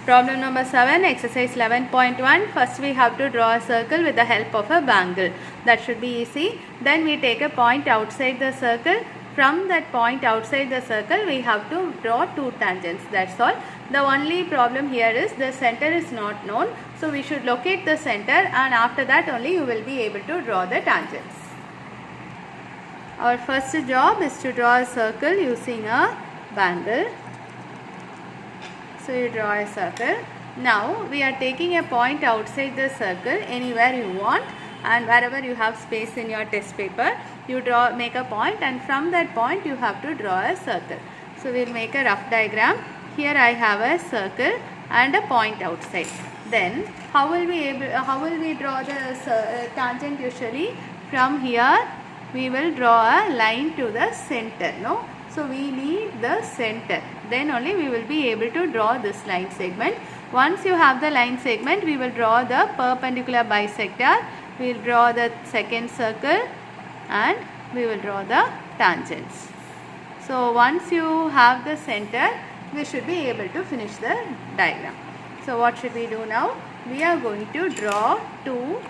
Problem number 7, exercise 11.1. First we have to draw a circle with the help of a bangle. That should be easy. Then we take a point outside the circle. From that point outside the circle, we have to draw two tangents. That's all. The only problem here is the center is not known. So we should locate the center, and after that only you will be able to draw the tangents. Our first job is to draw a circle using a bangle. So you draw a circle. Now we are taking a point outside the circle anywhere you want, and wherever you have space in your test paper, you make a point, and from that point you have to draw a circle. So we will make a rough diagram. Here I have a circle and a point outside. Then how will we draw the tangent? Usually from here we will draw a line to the center. No? So we need the center. Then only we will be able to draw this line segment. Once you have the line segment, we will draw the perpendicular bisector. We will draw the second circle and we will draw the tangents. So once you have the center, we should be able to finish the diagram. So what should we do now? We are going to draw two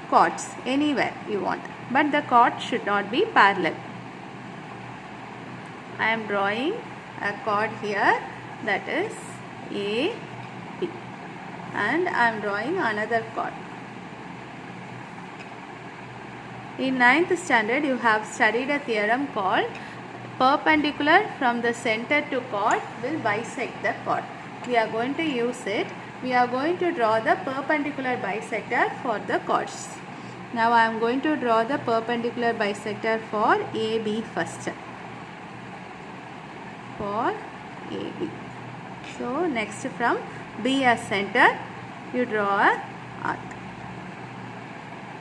chords anywhere you want, but the chord should not be parallel. I am drawing a chord here, that is A, B, and I am drawing another chord. In 9th standard you have studied a theorem called perpendicular from the center to chord will bisect the chord. We are going to use it. We are going to draw the perpendicular bisector for the chords. Now I am going to draw the perpendicular bisector for AB first. For AB. So next, from B as center, you draw a arc.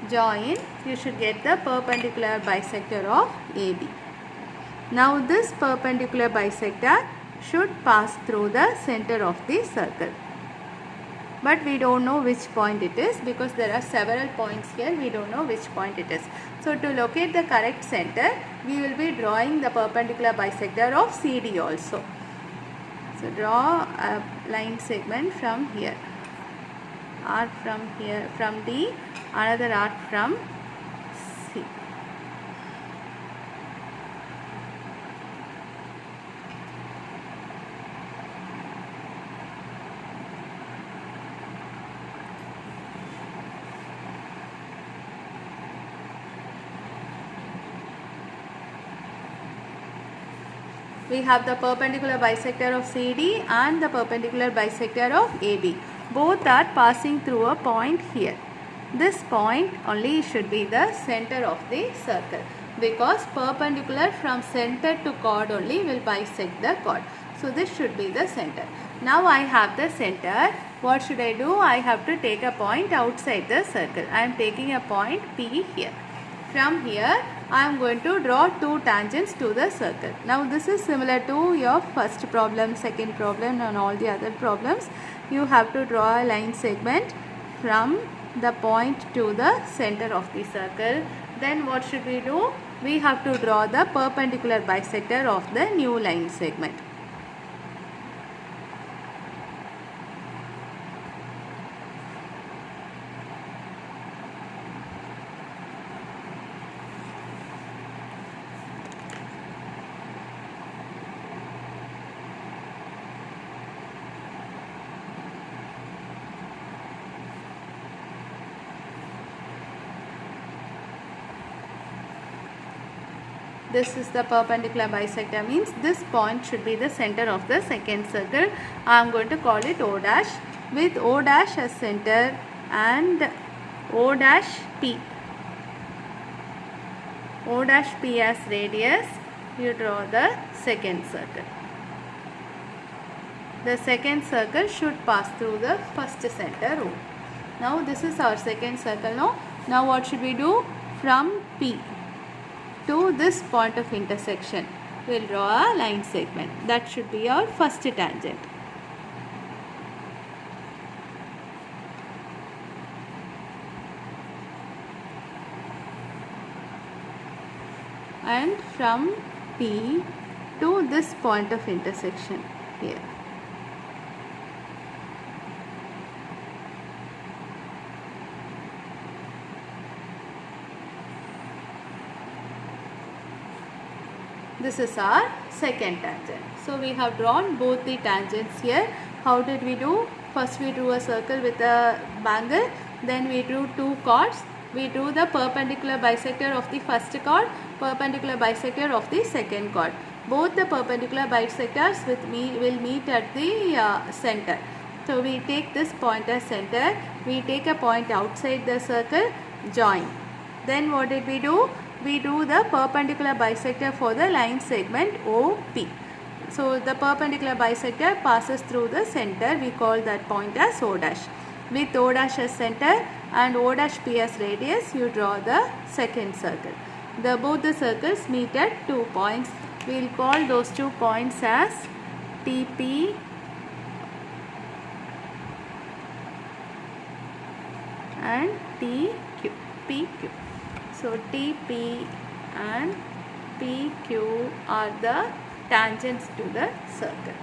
Join, you should get the perpendicular bisector of AB. Now this perpendicular bisector should pass through the center of the circle. But we don't know which point it is, because there are several points here. We don't know which point it is. So to locate the correct center, we will be drawing the perpendicular bisector of CD also. So draw a line segment from here. Arc from here, from D, another arc from C. We have the perpendicular bisector of CD and the perpendicular bisector of AB. Both are passing through a point here. This point only should be the center of the circle, because perpendicular from center to chord only will bisect the chord. So this should be the center. Now I have the center. What should I do? I have to take a point outside the circle. I am taking a point P here. From here I am going to draw two tangents to the circle. Now this is similar to your first problem, second problem, and all the other problems. You have to draw a line segment from the point to the center of the circle. Then what should we do? We have to draw the perpendicular bisector of the new line segment. This is the perpendicular bisector, means this point should be the center of the second circle. I am going to call it O dash, with O dash as center and O dash P. O dash P as radius. You draw the second circle. The second circle should pass through the first center O. Now this is our second circle. Now what should we do? From P to this point of intersection, we will draw a line segment. That should be our first tangent. And from P to this point of intersection here. This is our second tangent. So we have drawn both the tangents here. How did we do? First we drew a circle with a bangle, then we drew two chords. We drew the perpendicular bisector of the first chord, perpendicular bisector of the second chord. Both the perpendicular bisectors will meet at the center. So we take this point as center, we take a point outside the circle, join. Then what did we do? We drew the perpendicular bisector for the line segment OP. So the perpendicular bisector passes through the center, we call that point as O dash. With O dash as center and O dash P as radius, you draw the second circle. Both the circles meet at 2 points. We will call those 2 points as TP and TQ, PQ. So TP and PQ are the tangents to the circle.